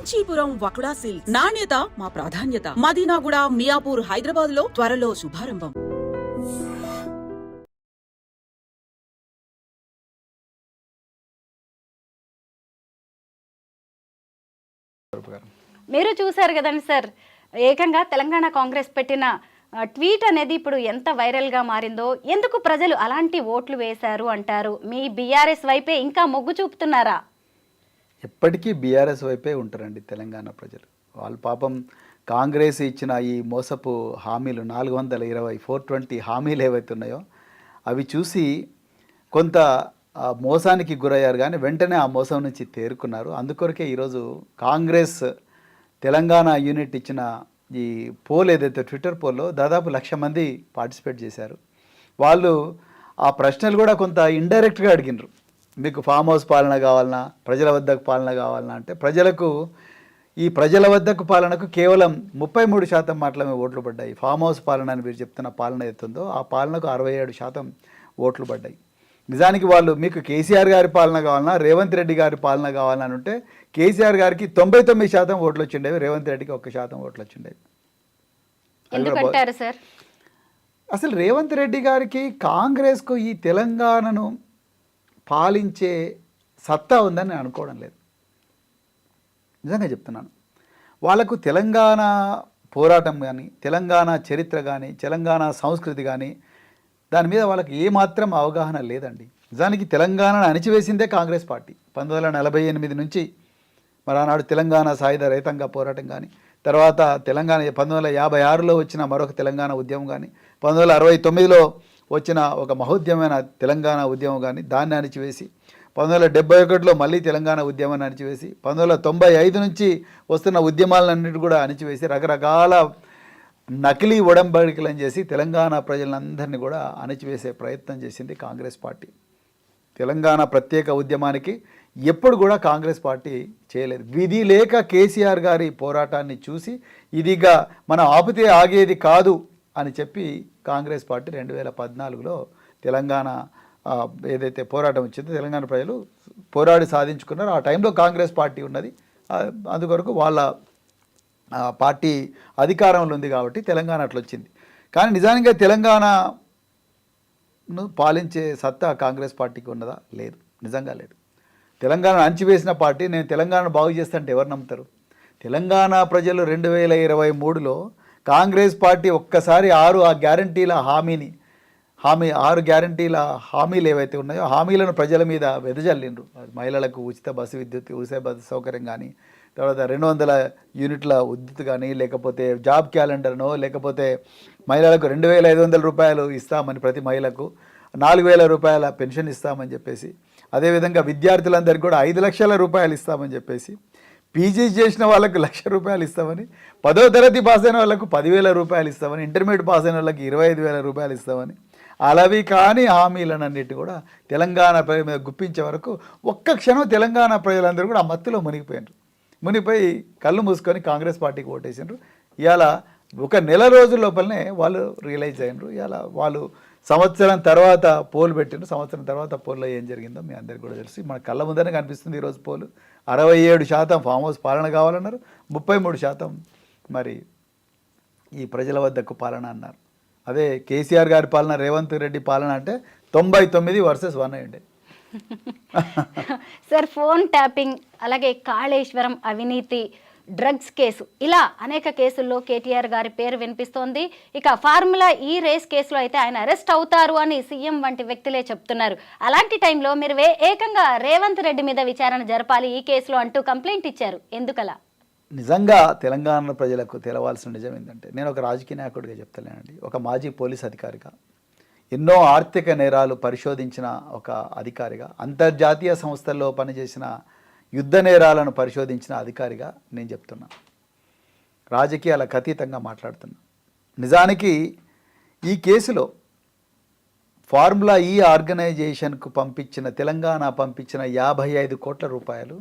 Kanchipuram వకుడా silks. నాణ్యత మా ప్రాధాన్యత. మదీనాగూడ, మియాపూర్, హైదరాబాద్ లో త్వరలో శుభారంభం. మీరు చూసారు కదండి సార్, ఏకంగా తెలంగాణ కాంగ్రెస్ పెట్టిన ట్వీట్ అనేది ఇప్పుడు ఎంత వైరల్గా మారిందో. ఎందుకు ప్రజలు అలాంటి ఓట్లు వేశారు అంటారు? మీ బీఆర్ఎస్ వైపే ఇంకా మొగ్గు చూపుతున్నారా? ఎప్పటికీ బీఆర్ఎస్ వైపే ఉంటారండి తెలంగాణ ప్రజలు. వాళ్ళు పాపం కాంగ్రెస్ ఇచ్చిన ఈ మోసపు హామీలు 420 420 హామీలు ఏవైతే ఉన్నాయో అవి చూసి కొంత మోసానికి గురయ్యారు, కానీ వెంటనే ఆ మోసం నుంచి తేరుకున్నారు. అందుకొరకే ఈరోజు కాంగ్రెస్ తెలంగాణ యూనిట్ ఇచ్చిన ఈ పోల్ ఏదైతే ట్విట్టర్ పోల్లో దాదాపు 1,00,000 మంది పార్టిసిపేట్ చేశారు. వాళ్ళు ఆ ప్రశ్నలు కూడా కొంత ఇండైరెక్ట్గా అడిగినారు. మీకు ఫామ్ హౌస్ పాలన కావాలన్నా, ప్రజల వద్దకు పాలన కావాలన్నా అంటే ఈ ప్రజల వద్దకు పాలనకు కేవలం 33% మాత్రమే ఓట్లు పడ్డాయి. ఫామ్ హౌస్ పాలన అని మీరు చెప్తున్న పాలన అవుతుందో ఆ పాలనకు 67% ఓట్లు పడ్డాయి. నిజానికి వాళ్ళు మీకు కేసీఆర్ గారి పాలన కావాలన్నా, రేవంత్ రెడ్డి గారి పాలన కావాలని అంటే కేసీఆర్ గారికి 99% ఓట్లు వచ్చిండేవి, రేవంత్ రెడ్డికి 1% ఓట్లు వచ్చిండేవి. అసలు రేవంత్ రెడ్డి గారికి కాంగ్రెస్కు ఈ తెలంగాణను పాలించే సత్తా ఉందని నేను అనుకోవడం లేదు. నిజంగా చెప్తున్నాను. వాళ్ళకు తెలంగాణ పోరాటం కానీ, తెలంగాణ చరిత్ర కానీ, తెలంగాణ సంస్కృతి కానీ దాని మీద వాళ్ళకి ఏమాత్రం అవగాహన లేదండి. నిజానికి తెలంగాణను అణిచివేసిందే కాంగ్రెస్ పార్టీ. 1948 నుంచి మరి ఆనాడు తెలంగాణ సాయుధ రైతాంగ పోరాటం కానీ, తర్వాత తెలంగాణ 1956లో వచ్చిన మరొక తెలంగాణ ఉద్యమం కానీ, 1969లో వచ్చిన ఒక మహోద్యమైన తెలంగాణ ఉద్యమం కానీ దాన్ని అణిచివేసి, 1971లో మళ్ళీ తెలంగాణ ఉద్యమాన్ని అణిచివేసి, 1995 నుంచి వస్తున్న ఉద్యమాలన్నిటి కూడా అణిచివేసి రకరకాల నకిలీ ఒడంబడికలను చేసి తెలంగాణ ప్రజలందరినీ కూడా అణిచివేసే ప్రయత్నం చేసింది కాంగ్రెస్ పార్టీ. తెలంగాణ ప్రత్యేక ఉద్యమానికి ఎప్పుడు కూడా కాంగ్రెస్ పార్టీ చేయలేదు. విధి లేక కేసీఆర్ గారి పోరాటాన్ని చూసి ఇదిగా మనం ఆపితే ఆగేది కాదు అని చెప్పి కాంగ్రెస్ పార్టీ 2014లో తెలంగాణ ఏదైతే పోరాటం వచ్చిందో తెలంగాణ ప్రజలు పోరాడి సాధించుకున్నారు. ఆ టైంలో కాంగ్రెస్ పార్టీ ఉన్నది, అందుకొరకు వాళ్ళ పార్టీ అధికారంలో ఉంది కాబట్టి తెలంగాణ అట్లా వచ్చింది. కానీ నిజానికి తెలంగాణను పాలించే సత్తా కాంగ్రెస్ పార్టీకి ఉన్నదా? లేదు, నిజంగా లేదు. తెలంగాణ అణచివేసిన పార్టీ నేను తెలంగాణను బాగు చేస్తానంటే ఎవరు నమ్ముతారు? తెలంగాణ ప్రజలు 2023లో కాంగ్రెస్ పార్టీ ఒక్కసారి 6 గ్యారంటీల హామీలు ఏవైతే ఉన్నాయో హామీలను ప్రజల మీద వెదజల్లిండ్రు. మహిళలకు ఉచిత బస్సు విద్యుత్, ఉచిత బస్సు సౌకర్యం కానీ, తర్వాత 200 యూనిట్ల విద్యుత్ కానీ, లేకపోతే జాబ్ క్యాలెండర్నో, లేకపోతే మహిళలకు 2,500 రూపాయలు ఇస్తామని, ప్రతి మహిళకు 4,000 రూపాయల పెన్షన్ ఇస్తామని చెప్పేసి, అదేవిధంగా విద్యార్థులందరికీ కూడా 5 లక్షల రూపాయలు ఇస్తామని చెప్పేసి, పీజీ చేసిన వాళ్ళకు 1,00,000 రూపాయలు ఇస్తామని, 10వ తరగతి పాస్ అయిన వాళ్ళకు 10,000 రూపాయలు ఇస్తామని, ఇంటర్మీడియట్ పాస్ అయిన వాళ్ళకి 25,000 రూపాయలు ఇస్తామని, అలావి కానీ హామీలనన్నిటి కూడా తెలంగాణ ప్రజల మీద గుప్పించే వరకు ఒక్క క్షణం తెలంగాణ ప్రజలందరూ కూడా ఆ మత్తులో మునిగిపోయి కళ్ళు మూసుకొని కాంగ్రెస్ పార్టీకి ఓటేసినారు. ఇవాళ ఒక నెల రోజుల లోపలనే వాళ్ళు రియలైజ్ అయినారు. ఇవాళ వాళ్ళు సంవత్సరం తర్వాత పోల్ పెట్టినారు. సంవత్సరం తర్వాత పోల్లో ఏం జరిగిందో మీ అందరికీ కూడా తెలుసు. మన కళ్ళ ముందరనే కనిపిస్తుంది ఈరోజు పోలు. 67% ఫామ్ హౌస్ పాలన కావాలన్నారు, 33% మరి ఈ ప్రజల వద్దకు పాలన అన్నారు. అదే కేసీఆర్ గారి పాలన, రేవంత్ రెడ్డి పాలన అంటే 99 వర్సెస్ 1 అయ్యండి. సార్, ఫోన్ ట్యాపింగ్, అలాగే కాళేశ్వరం అవినీతి, డ్రగ్స్ కేసు, ఇలా అనేక కేసుల్లో కేటీఆర్ గారి పేరు వినిపిస్తోంది. ఇక ఫార్ములా ఈ రేస్ కేసులో అయితే ఆయన అరెస్ట్ అవుతారు అని సీఎం వంటి వ్యక్తులే చెప్తున్నారు. అలాంటి టైంలో మీరు ఏకంగా రేవంత్ రెడ్డి మీద విచారణ జరపాలి ఈ కేసులో అంటూ కంప్లైంట్ ఇచ్చారు. ఎందుకలా? నిజంగా తెలంగాణ ప్రజలకు తెలవాల్సిన నిజం ఏంటంటే, నేను ఒక రాజకీయ నాయకుడిగా చెప్తలేనండి, ఒక మాజీ పోలీస్ అధికారిగా, ఎన్నో ఆర్థిక నేరాలు పరిశోధించిన ఒక అధికారిగా, అంతర్జాతీయ సంస్థల్లో పనిచేసిన యుద్ధ నేరాలను పరిశోధించిన అధికారిగా నేను చెప్తున్నా, రాజకీయాలకు అతీతంగా మాట్లాడుతున్నా. నిజానికి ఈ కేసులో ఫార్ములా ఈ ఆర్గనైజేషన్కు తెలంగాణ పంపించిన 55 కోట్ల రూపాయలు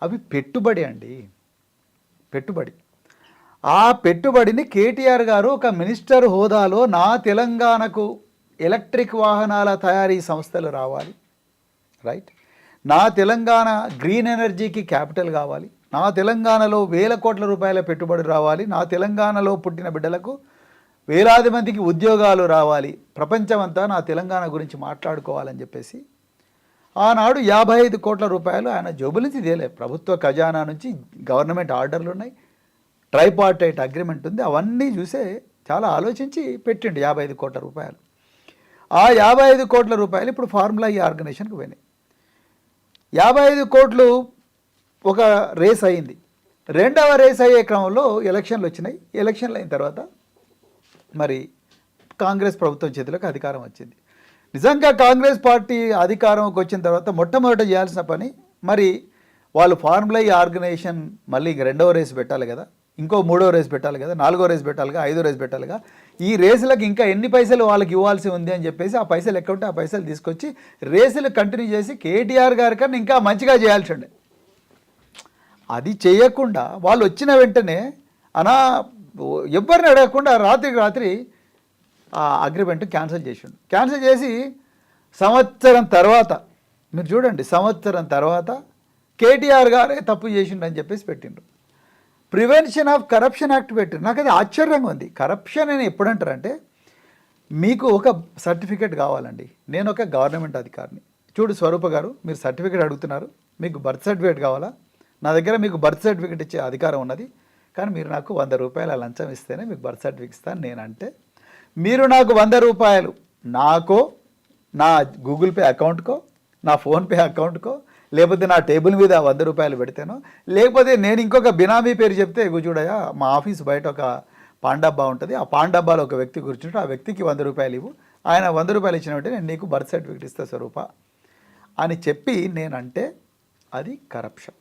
అవి పెట్టుబడి అండి, పెట్టుబడి. ఆ పెట్టుబడిని కేటీఆర్ గారు ఒక మినిస్టర్ హోదాలో నా తెలంగాణకు ఎలక్ట్రిక్ వాహనాల తయారీ సంస్థలు రావాలి, రైట్, నా తెలంగాణ గ్రీన్ ఎనర్జీకి క్యాపిటల్ కావాలి, నా తెలంగాణలో వేల కోట్ల రూపాయల పెట్టుబడి రావాలి, నా తెలంగాణలో పుట్టిన బిడ్డలకు వేలాది మందికి ఉద్యోగాలు రావాలి, ప్రపంచమంతా నా తెలంగాణ గురించి మాట్లాడుకోవాలని చెప్పేసి ఆనాడు 55 కోట్ల రూపాయలు ఆయన జోబుల నుంచి తేలే, ప్రభుత్వ ఖజానా నుంచి గవర్నమెంట్ ఆర్డర్లు ఉన్నాయి, ట్రైపార్టైట్ అగ్రిమెంట్ ఉంది, అవన్నీ చూసే చాలా ఆలోచించి పెట్టిండు 55 కోట్ల రూపాయలు. ఆ 55 కోట్ల రూపాయలు ఇప్పుడు ఫార్ములా ఈ ఆర్గనైజేషన్కి పోయినాయి. 55 కోట్లు ఒక రేస్ అయింది. రెండవ రేస్ అయ్యే క్రమంలో ఎలక్షన్లు వచ్చినాయి. ఎలక్షన్లు అయిన తర్వాత మరి కాంగ్రెస్ ప్రభుత్వం చేతిలోకి అధికారం వచ్చింది. నిజంగా కాంగ్రెస్ పార్టీ అధికారంకి వచ్చిన తర్వాత మొట్టమొదట చేయాల్సిన పని, మరి వాళ్ళు ఫార్ములా ఈ ఆర్గనైజేషన్ మళ్ళీ రెండవ రేసు పెట్టాలి కదా, ఇంకో మూడో రేసు పెట్టాలి కదా, నాలుగో రేసు పెట్టాలిగా, ఐదో రేసు పెట్టాలిగా, ఈ రేసులకు ఇంకా ఎన్ని పైసలు వాళ్ళకి ఇవ్వాల్సి ఉంది అని చెప్పేసి ఆ పైసలు ఎక్కడుంటే ఆ పైసలు తీసుకొచ్చి రేసులు కంటిన్యూ చేసి కేటీఆర్ గారి కన్నా ఇంకా మంచిగా చేయాల్సి ఉండే. అది చేయకుండా వాళ్ళు వచ్చిన వెంటనే ఎవరిని అడగకుండా రాత్రికి రాత్రి ఆ అగ్రిమెంట్ క్యాన్సిల్ చేసిండు. క్యాన్సిల్ చేసి సంవత్సరం తర్వాత, మీరు చూడండి, సంవత్సరం తర్వాత కేటీఆర్ గారే తప్పు చేసిండు అని చెప్పేసి పెట్టిండు. ప్రివెన్షన్ ఆఫ్ కరప్షన్ యాక్ట్ పెట్టిండు. నాకు అది ఆశ్చర్యంగా ఉంది. కరప్షన్ అని ఎప్పుడంటారంటే, మీకు ఒక సర్టిఫికేట్ కావాలండి, నేను ఒక గవర్నమెంట్ అధికారిని, చూడు స్వరూప గారు మీరు సర్టిఫికేట్ అడుగుతున్నారు, మీకు బర్త్ సర్టిఫికేట్ కావాలా, నా దగ్గర మీకు బర్త్ సర్టిఫికేట్ ఇచ్చే అధికారం ఉన్నది, కానీ మీరు నాకు 100 రూపాయల లంచం ఇస్తేనే మీకు బర్త్ సర్టిఫికేట్ ఇస్తాను. నేనంటే మీరు నాకు 100 రూపాయలు నాకో, నా గూగుల్ పే అకౌంట్కో, నా ఫోన్పే అకౌంట్కో, లేకపోతే నా టేబుల్ మీద 100 రూపాయలు పెడితేనో, లేకపోతే నేను ఇంకొక బినామీ పేరు చెప్తే, చూడయా మా ఆఫీస్ బయట ఒక పాన్ డబ్బా ఉంటుంది, ఆ పాన్ డబ్బాలో ఒక వ్యక్తి కూర్చుంటే ఆ వ్యక్తికి 100 రూపాయలు ఇవ్వు, ఆయన 100 రూపాయలు ఇచ్చిన వెంటనే నేను నీకు బర్త్ సర్టిఫికేట్ ఇస్తా స్వరూప అని చెప్పి నేనంటే అది కరప్షన్.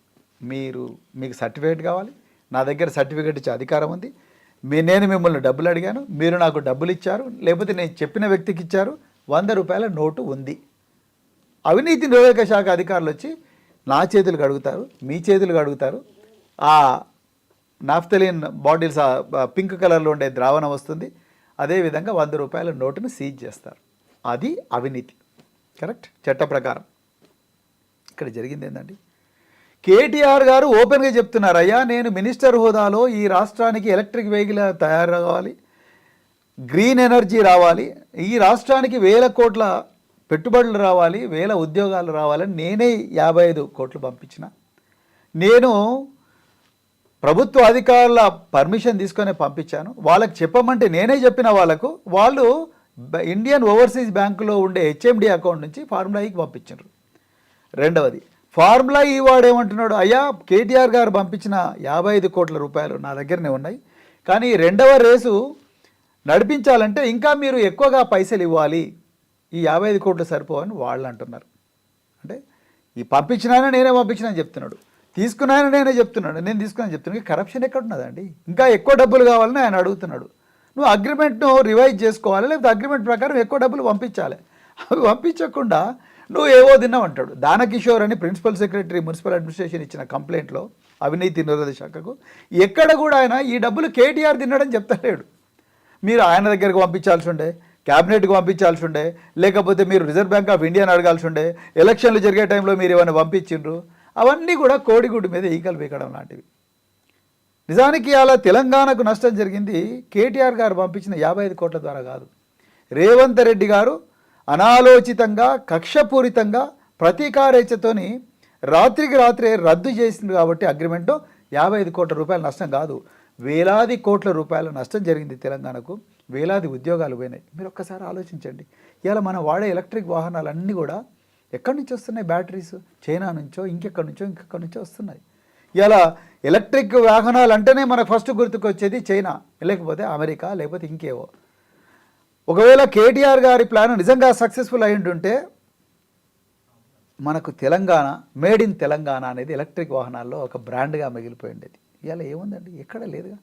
మీకు సర్టిఫికేట్ కావాలి, నా దగ్గర సర్టిఫికేట్ ఇచ్చే అధికారం ఉంది, నేను మిమ్మల్ని డబ్బులు అడిగాను, మీరు నాకు డబ్బులు ఇచ్చారు, లేకపోతే నేను చెప్పిన వ్యక్తికి ఇచ్చారు, 100 రూపాయల నోటు ఉంది. అవినీతి నిరోధక శాఖ అధికారులు వచ్చి నా చేతులు కడుగుతారు, మీ చేతులు కడుగుతారు, ఆ నాఫ్తలిన్ బాటిల్స్ పింక్ కలర్లో ఉండే ద్రావణం వస్తుంది, అదేవిధంగా 100 రూపాయల నోటును సీజ్ చేస్తారు. అది అవినీతి, కరెక్ట్, చట్ట ప్రకారం. ఇక్కడ జరిగింది ఏంటండి, కేటీఆర్ గారు ఓపెన్గా చెప్తున్నారు, అయ్యా నేను మినిస్టర్ హోదాలో ఈ రాష్ట్రానికి ఎలక్ట్రిక్ వెహికల్ తయారు కావాలి, గ్రీన్ ఎనర్జీ రావాలి, ఈ రాష్ట్రానికి 1000 కోట్ల పెట్టుబడులు రావాలి, 1000 ఉద్యోగాలు రావాలని నేనే 55 కోట్లు పంపించిన. నేను ప్రభుత్వ అధికారుల పర్మిషన్ తీసుకొని పంపించాను, వాళ్ళకి చెప్పమంటే నేనే చెప్పిన వాళ్ళకు, వాళ్ళు ఇండియన్ ఓవర్సీస్ బ్యాంకులో ఉండే హెచ్ఎండి అకౌంట్ నుంచి ఫార్ములా ఈకి పంపించారు. రెండవది, ఫార్ములా ఈ వాడేమంటున్నాడు, అయ్యా కేటీఆర్ గారు పంపించిన 55 కోట్ల రూపాయలు నా దగ్గరనే ఉన్నాయి, కానీ రెండవ రేసు నడిపించాలంటే ఇంకా మీరు ఎక్కువగా పైసలు ఇవ్వాలి, ఈ 55 కోట్లు సరిపోవని వాళ్ళు అంటున్నారు. అంటే ఈ పంపించినాయన నేనే పంపించినా అని చెప్తున్నాడు, తీసుకున్నాయన నేనే చెప్తున్నాడు, నేను తీసుకున్నాను చెప్తున్నాను. కరప్షన్ ఎక్కడ ఉన్నదండి, ఇంకా ఎక్కువ డబ్బులు కావాలని ఆయన అడుగుతున్నాడు. నువ్వు అగ్రిమెంట్ను రివైజ్ చేసుకోవాలి, లేకపోతే అగ్రిమెంట్ ప్రకారం ఎక్కువ డబ్బులు పంపించాలి. అవి పంపించకుండా నువ్వు ఏవో తిన్నావంటాడు. దానకిషోర్ అని ప్రిన్సిపల్ సెక్రటరీ మున్సిపల్ అడ్మినిస్ట్రేషన్ ఇచ్చిన కంప్లైంట్లో అవినీతి నిరోధక శాఖకు ఎక్కడ కూడా ఆయన ఈ డబ్బులు కేటీఆర్ తిన్నాడని చెప్తలేడు. మీరు ఆయన దగ్గరకు పంపించాల్సి ఉండే, క్యాబినెట్కి పంపించాల్సి ఉండే, లేకపోతే మీరు రిజర్వ్ బ్యాంక్ ఆఫ్ ఇండియాని అడగాల్సి ఉండే, ఎలక్షన్లు జరిగే టైంలో మీరు ఏమైనా పంపించిండ్రు, అవన్నీ కూడా కోడిగుడ్డు మీద ఈకలు పీకడం లాంటివి. నిజానికి అలా తెలంగాణకు నష్టం జరిగింది కేటీఆర్ గారు పంపించిన 55 కోట్ల ద్వారా కాదు. రేవంత్ రెడ్డి గారు అనాలోచితంగా కక్షపూరితంగా ప్రతీకారేచ్ఛతోని రాత్రికి రాత్రే రద్దు చేసింది కాబట్టి అగ్రిమెంటు 55 కోట్ల రూపాయల నష్టం కాదు, వేలాది కోట్ల రూపాయల నష్టం జరిగింది తెలంగాణకు, వేలాది ఉద్యోగాలు పోయినాయి. మీరు ఒక్కసారి ఆలోచించండి. ఇలా మనం వాడే ఎలక్ట్రిక్ వాహనాలన్నీ కూడా ఎక్కడి నుంచి వస్తున్నాయి? బ్యాటరీస్ చైనా నుంచో ఇంకెక్కడి నుంచో వస్తున్నాయి. ఇలా ఎలక్ట్రిక్ వాహనాలు అంటేనే మనకు ఫస్ట్ గుర్తుకొచ్చేది చైనా, లేకపోతే అమెరికా, లేకపోతే ఇంకేవో. ఒకవేళ కేటీఆర్ గారి ప్లాన్ నిజంగా సక్సెస్ఫుల్ అయి ఉంటుంటే మనకు తెలంగాణ, మేడ్ ఇన్ తెలంగాణ అనేది ఎలక్ట్రిక్ వాహనాల్లో ఒక బ్రాండ్గా మిగిలిపోయి ఉండేది. ఇలా ఏముందండి, ఎక్కడ లేదుగా,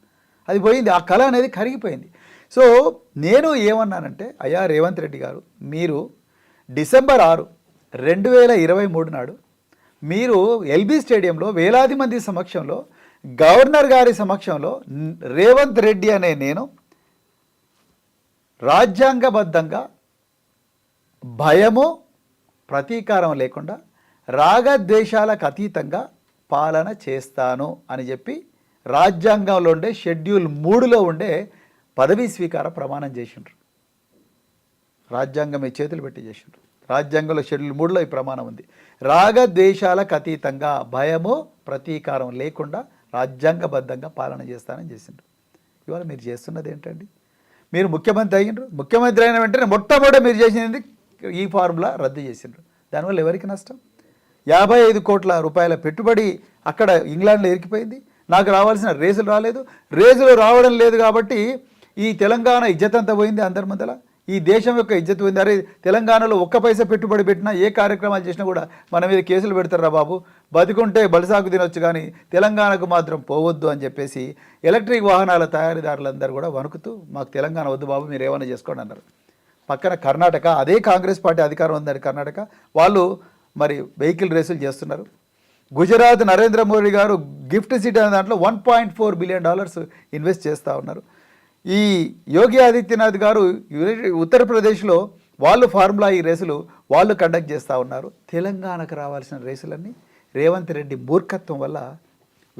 అది పోయింది, ఆ కళ అనేది కరిగిపోయింది. సో నేను ఏమన్నానంటే, అయ్యా రేవంత్ రెడ్డి గారు, మీరు డిసెంబర్ 6, 2023 నాడు మీరు ఎల్బీ స్టేడియంలో వేలాది మంది సమక్షంలో, గవర్నర్ గారి సమక్షంలో రేవంత్ రెడ్డి అనే నేను రాజ్యాంగబద్ధంగా భయము ప్రతీకారం లేకుండా రాగద్వేషాలకు అతీతంగా పాలన చేస్తాను అని చెప్పి రాజ్యాంగంలో ఉండే షెడ్యూల్ 3లో ఉండే పదవీ స్వీకార ప్రమాణం చేసిండ్రు. రాజ్యాంగం చేతులు పెట్టి చేసిండ్రు. రాజ్యాంగంలో షెడ్యూల్ 3లో ఈ ప్రమాణం ఉంది. రాగద్వేషాలకు అతీతంగా భయము ప్రతీకారం లేకుండా రాజ్యాంగబద్ధంగా పాలన చేస్తానని చేసిండ్రు. ఇవాళ మీరు చేస్తున్నది ఏంటండి? మీరు ముఖ్యమంత్రి అయ్యిండ్రు. ముఖ్యమంత్రి అయిన వెంటనే మొట్టమొదట మీరు చేసింది ఈ ఫార్ములా రద్దు చేసిండ్రు. దానివల్ల ఎవరికి నష్టం? 55 కోట్ల రూపాయల పెట్టుబడి అక్కడ ఇంగ్లాండ్లో ఇరికిపోయింది. నాకు రావాల్సిన రేసులు రాలేదు. రేసులు రావడం లేదు కాబట్టి ఈ తెలంగాణ ఇజ్జత్ అంతా పోయింది. అందరి మధ్యలో ఈ దేశం యొక్క ఇజ్జత్ పోయింది. అరే తెలంగాణలో ఒక్క పైసా పెట్టుబడి పెట్టినా, ఏ కార్యక్రమాలు చేసినా కూడా మన మీద కేసులు పెడతారా బాబు, బతికుంటే బలిసాకు తినొచ్చు కానీ తెలంగాణకు మాత్రం పోవద్దు అని చెప్పేసి ఎలక్ట్రిక్ వాహనాల తయారీదారులందరూ కూడా వణుకుతూ మాకు తెలంగాణ వద్దు బాబు, మీరు ఏమైనా చేసుకోండి అన్నారు. పక్కన కర్ణాటక, అదే కాంగ్రెస్ పార్టీ అధికారం ఉందని కర్ణాటక, వాళ్ళు మరి వెహికల్ రేసులు చేస్తున్నారు. గుజరాత్ నరేంద్ర మోడీ గారు గిఫ్ట్ సిటీ అనే దాంట్లో $1.4 బిలియన్ ఇన్వెస్ట్ చేస్తూ ఉన్నారు. ఈ యోగి ఆదిత్యనాథ్ గారు ఉత్తరప్రదేశ్లో వాళ్ళు ఫార్ములా ఈ రేసులు వాళ్ళు కండక్ట్ చేస్తూ ఉన్నారు. తెలంగాణకు రావాల్సిన రేసులన్నీ రేవంత్ రెడ్డి మూర్ఖత్వం వల్ల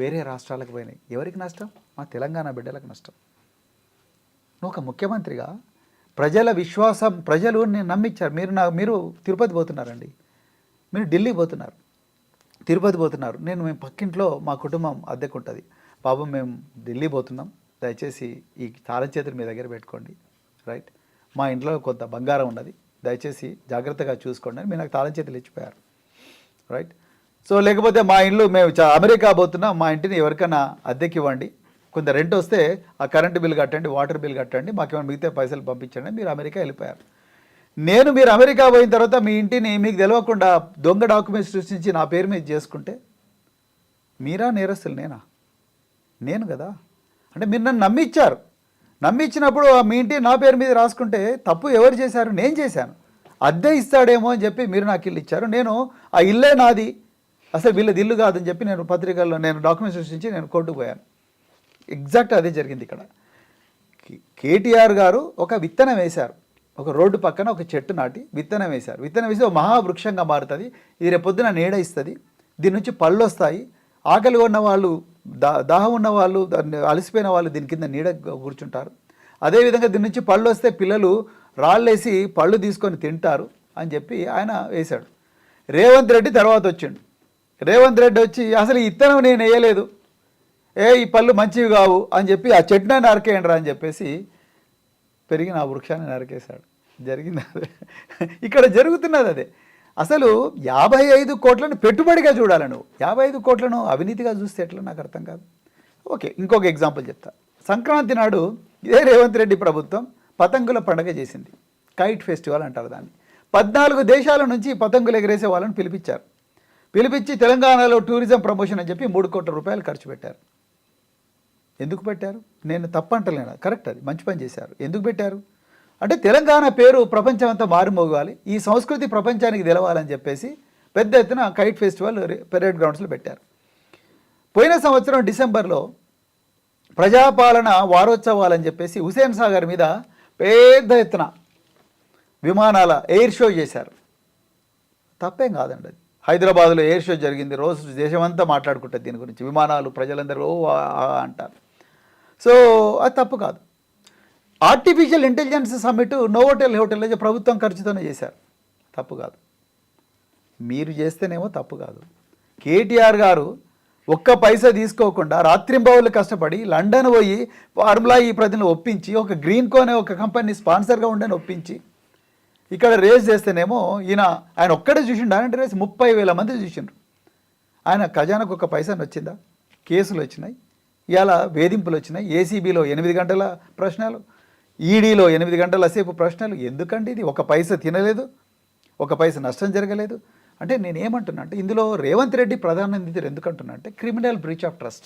వేరే రాష్ట్రాలకు పోయినాయి. ఎవరికి నష్టం? మా తెలంగాణ బిడ్డలకు నష్టం. నువ్వు ఒక ముఖ్యమంత్రిగా ప్రజల విశ్వాసం, ప్రజలు నేను నమ్మించారు. మీరు తిరుపతి పోతున్నారండి, మీరు ఢిల్లీ పోతున్నారు, తిరుపతి పోతున్నారు. మేము పక్కింట్లో మా కుటుంబం అద్దెకు ఉంటుంది, బాబు మేము ఢిల్లీ పోతున్నాం, దయచేసి ఈ తాళం చేతులు మీ దగ్గర పెట్టుకోండి, రైట్, మా ఇంట్లో కొంత బంగారం ఉన్నది, దయచేసి జాగ్రత్తగా చూసుకోండి అని మీరు నాకు తాళం చేతులు ఇచ్చిపోయారు, రైట్. సో లేకపోతే మా ఇల్లు మేము అమెరికా పోతున్నాం, మా ఇంటిని ఎవరికైనా అద్దెకి ఇవ్వండి, కొంత రెంట్ వస్తే ఆ కరెంటు బిల్ కట్టండి, వాటర్ బిల్ కట్టండి, మాకేమైనా మిగతా పైసలు పంపించండి, మీరు అమెరికా వెళ్ళిపోయారు. మీరు అమెరికా పోయిన తర్వాత మీ ఇంటిని మీకు తెలియకుండా దొంగ డాక్యుమెంట్స్ సృష్టించి నా పేరు మీద చేసుకుంటే మీరా నేరస్తులు? నేను కదా. అంటే మీరు నన్ను నమ్మిచ్చారు. నమ్మిచ్చినప్పుడు మీ ఇంటి నా పేరు మీద రాసుకుంటే తప్పు ఎవరు చేశారు? నేను చేశాను. అద్దె ఇస్తాడేమో అని చెప్పి మీరు నాకు ఇల్లు ఇచ్చారు. నేను ఆ ఇల్లే నాది, అసలు వీళ్ళది ఇల్లు కాదని చెప్పి నేను పత్రికల్లో డాక్యుమెంట్స్ సృష్టించి నేను కోర్టుకు పోయాను. ఎగ్జాక్ట్ అదే జరిగింది ఇక్కడ. కేటీఆర్ గారు ఒక విత్తనం వేశారు, ఒక రోడ్డు పక్కన ఒక చెట్టు నాటి విత్తనం వేశారు. విత్తనం వేసి ఒక మహావృక్షంగా మారుతుంది. ఇది రేపొద్దున నీడ ఇస్తుంది, దీని నుంచి పళ్ళు వస్తాయి, ఆకలి ఉన్న వాళ్ళు, దాహం ఉన్న వాళ్ళు, అలసిపోయిన వాళ్ళు దీని కింద నీడ కూర్చుంటారు. అదేవిధంగా దీని నుంచి పళ్ళు వస్తే పిల్లలు రాళ్ళేసి పళ్ళు తీసుకొని తింటారు అని చెప్పి ఆయన వేశాడు. రేవంత్ రెడ్డి తర్వాత వచ్చిండు. రేవంత్ రెడ్డి వచ్చి అసలు ఈ విత్తనం నేను వేయలేదు, ఈ పళ్ళు మంచివి కావు అని చెప్పి ఆ చెట్టునే నరకేయండి అని చెప్పేసి పెరిగిన ఆ వృక్షాన్ని నరికేశాడు. జరిగింది అదే, ఇక్కడ జరుగుతున్నది అదే. అసలు 55 కోట్లను పెట్టుబడిగా చూడాలి. నువ్వు 55 కోట్లను అవినీతిగా చూస్తే ఎట్లా నాకు అర్థం కాదు. ఓకే, ఇంకొక ఎగ్జాంపుల్ చెప్తా. సంక్రాంతి నాడు ఇదే రేవంత్ రెడ్డి ప్రభుత్వం పతంగుల పండుగ చేసింది. కైట్ ఫెస్టివల్ అంటారు దాన్ని. 14 దేశాల నుంచి పతంగులు ఎగరేసే వాళ్ళని పిలిపించి తెలంగాణలో టూరిజం ప్రమోషన్ అని చెప్పి 3 కోట్ల రూపాయలు ఖర్చు పెట్టారు. ఎందుకు పెట్టారు? నేను తప్పంటలేను, కరెక్ట్, అది మంచి పని చేశారు. ఎందుకు పెట్టారు అంటే తెలంగాణ పేరు ప్రపంచం అంతా మారుమోగాలి, ఈ సంస్కృతి ప్రపంచానికి తెలవాలని చెప్పేసి పెద్ద ఎత్తున కైట్ ఫెస్టివల్ పెరేడ్ గ్రౌండ్స్లో పెట్టారు. పోయిన సంవత్సరం డిసెంబర్లో ప్రజాపాలన వారోత్సవాలని చెప్పేసి హుసేన్ సాగర్ మీద పెద్ద ఎత్తున విమానాల ఎయిర్ షో చేశారు. తప్పేం కాదండి అది. హైదరాబాద్లో ఎయిర్ షో జరిగింది, రోజు దేశమంతా మాట్లాడుకుంటుంది దీని గురించి, విమానాలు ప్రజలందరూ అంటారు. సో అది తప్పు కాదు. ఆర్టిఫిషియల్ ఇంటెలిజెన్స్ సమ్మిట్ నోవోటెల్ హోటల్లో ప్రభుత్వం ఖర్చుతోనే చేశారు, తప్పు కాదు. మీరు చేస్తేనేమో తప్పు కాదు. కేటీఆర్ గారు ఒక్క పైసా తీసుకోకుండా రాత్రింబవళ్ళు కష్టపడి లండన్ పోయి ఫార్ములా ఈ ప్రజలను ఒప్పించి ఒక గ్రీన్ కో అనే ఒక కంపెనీ స్పాన్సర్గా ఉండని ఒప్పించి ఇక్కడ రేస్ చేస్తేనేమో ఆయన ఒక్కడే చూసిండు. ఆయన రేస్ 30,000 మంది చూసిండ్రు. ఆయన ఖజానాకు ఒక పైసాను వచ్చిందా? కేసులు వచ్చినాయి, ఇవాళ వేధింపులు వచ్చినాయి, ఏసీబీలో 8 గంటల ప్రశ్నలు, ఈడీలో 8 గంటల సేపు ప్రశ్నలు. ఎందుకండి ఇది? ఒక పైసా తినలేదు, ఒక పైసా నష్టం జరగలేదు. అంటే నేనేమంటున్నా అంటే ఇందులో రేవంత్ రెడ్డి ప్రధాన నిందితుడు ఎందుకంటున్నా అంటే క్రిమినల్ బ్రీచ్ ఆఫ్ ట్రస్ట్.